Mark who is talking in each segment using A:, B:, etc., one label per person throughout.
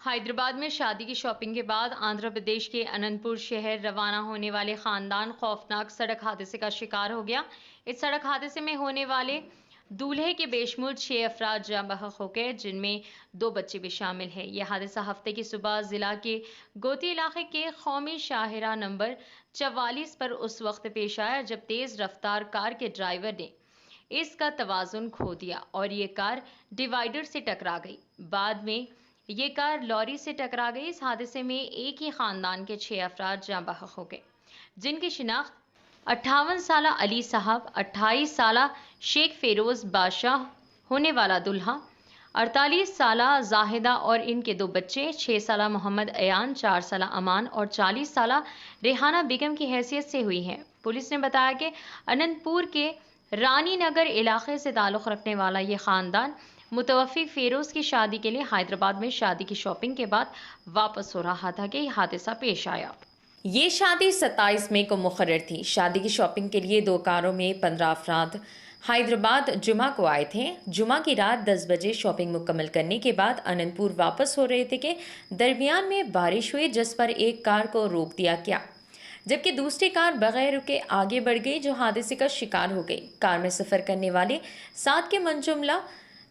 A: हैदराबाद में शादी की शॉपिंग के बाद आंध्र प्रदेश के अनंतपुर शहर रवाना होने वाले खानदान खौफनाक सड़क हादसे का शिकार हो गया। इस सड़क हादसे में होने वाले दूल्हे के बेशुमार 6 अफराद जाँ बहक हो गए, जिनमें 2 बच्चे भी शामिल हैं। यह हादसा हफ्ते की सुबह जिला के गोती इलाके के कौमी शाहराह नंबर 44 पर उस वक्त पेश आया जब तेज रफ्तार कार के ड्राइवर ने इसका तवाजुन खो दिया और ये कार डिवाइडर से टकरा गई। बाद में ये कार लॉरी से टकरा गई। इस हादसे में एक ही खानदान के 6 अफराद जाँ बहक हो गए, जिनकी शिनाख्त 58 साला अली साहब, 28 साला शेख फेरोज बादशाह होने वाला दुल्हा, 48 साला जाहिदा और इनके 2 बच्चे, 6 साला मोहम्मद अयान, 4 साला अमान और 40 साला रेहाना बेगम की हैसियत से हुई है। पुलिस ने बताया कि अनंतपुर के रानी नगर इलाके से ताल्लुक़ रखने वाला ये खानदान मुतवफ़्फ़ी फेरोज की शादी के लिए हैदराबाद में शादी की शॉपिंग के बाद वापस हो रहा था कि यह हादसा पेश आया।
B: ये शादी 27 मई को मुकर्रर थी। शादी की शॉपिंग के लिए 2 कारों में 15 अफराद हैदराबाद जुमा को आए थे। जुमा की रात 10 बजे शॉपिंग मुकम्मल करने के बाद अनंतपुर वापस हो रहे थे कि दरमियान में बारिश हुई, जिस पर एक कार को रोक दिया गया, जबकि दूसरी कार बगैर रुके आगे बढ़ गई, जो हादसे का शिकार हो गई। कार में सफ़र करने वाले 7 के मंजुमला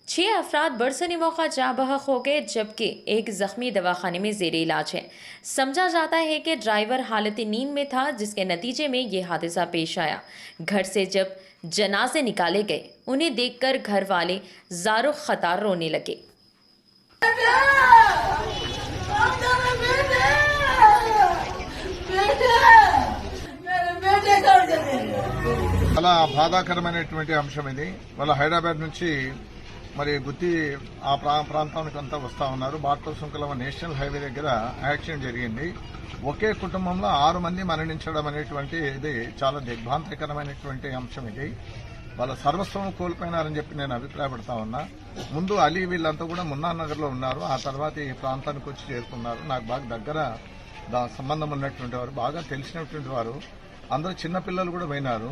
B: 6 अफराद बरसनी मौका जाँ बहक हो गए, जबकि एक जख्मी दवाखाने में जेर इलाज है। समझा जाता है कि ड्राइवर हालत नींद में था, जिसके नतीजे में ये हादसा पेश आया। घर से जब जनाजे निकाले गए, उन्हें देखकर घर वाले ज़ारो ख़तार रोने लगे।
C: చాలా బాధాకరమైనటువంటి అంశం ఇది. వాళ్ళ హైదరాబాద్ నుంచి మరి గుత్తి ఆ ప్రాంతానికి అంతా వస్తా ఉన్నారు. బాటో సుంకలవ నేషనల్ హైవే దగ్గర యాక్సిడెంట్ జరిగింది. ఒకే కుటుంబంలో 6 మంది మరణించడం అనేటువంటి ఇది చాలా దిగ్భ్రాంతికరమైనటువంటి అంశం ఇది. వాళ్ళ సర్వస్వం కోల్పోయినారని చెప్పి నేను అభిప్రాయపడతా ఉన్నా. ముందు అలీ వీళ్ళంతా కూడా మున్నార్ లో ఉన్నారు. ఆ తర్వాత ఈ ప్రాంతానికి వచ్చి చేరుకున్నారు. నాకు బాగా దగ్గర సంబంధం ఉన్నటువంటి వారు, బాగా తెలిసినటువంటి వారు. అందరూ చిన్నపిల్లలు కూడా పోయినారు.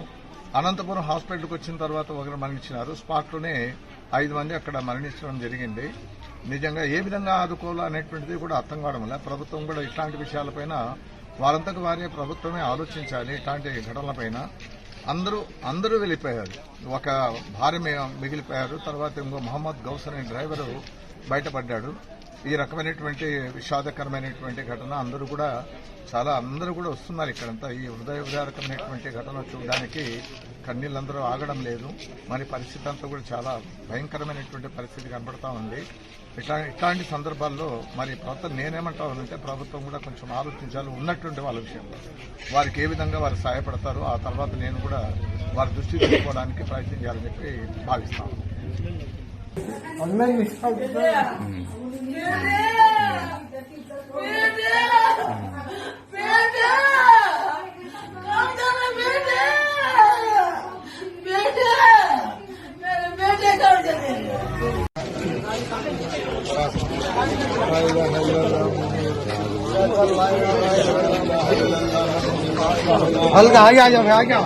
C: అనంతపురం హాస్పిటల్కి వచ్చిన తర్వాత ఒకరు మరణించినారు. స్పాట్లోనే 5 మంది అక్కడ మరణించడం జరిగింది. నిజంగా ఏ విధంగా ఆదుకోవాలో అనేటువంటిది కూడా అర్థం కావడం వల్ల ప్రభుత్వం కూడా ఇట్లాంటి విషయాలపైన వారంతకు వారే ప్రభుత్వమే ఆలోచించాలి. ఇట్లాంటి ఘటనలపైన అందరూ వెళ్ళిపోయారు. ఒక భార్య మిగిలిపోయారు. తర్వాత ఇంకో మొహమ్మద్ గౌస్ అనే డ్రైవరు బయటపడ్డాడు. ఈ రకమైనటువంటి విషాదకరమైనటువంటి ఘటన అందరూ కూడా వస్తున్నారు ఇక్కడంతా. ఈ హృదయ విదారకమైనటువంటి ఘటన చూడడానికి కన్నీళ్ళందరూ ఆగడం లేదు. మరి పరిస్థితి అంతా కూడా చాలా భయంకరమైనటువంటి పరిస్థితి కనబడతా ఉంది. ఇట్లాంటి సందర్భాల్లో మరి ప్రభుత్వం నేనేమంటానంటే ప్రభుత్వం కూడా కొంచెం ఆలోచించాలి. ఉన్నటువంటి వాళ్ళ విషయంలో వారికి ఏ విధంగా వారు సహాయపడతారో ఆ తర్వాత నేను కూడా వారి దృష్టి తీసుకోవడానికి ప్రయత్నం చేయాలని చెప్పి భావిస్తాను. हल्का आगे आ जाओ, आगे आओ।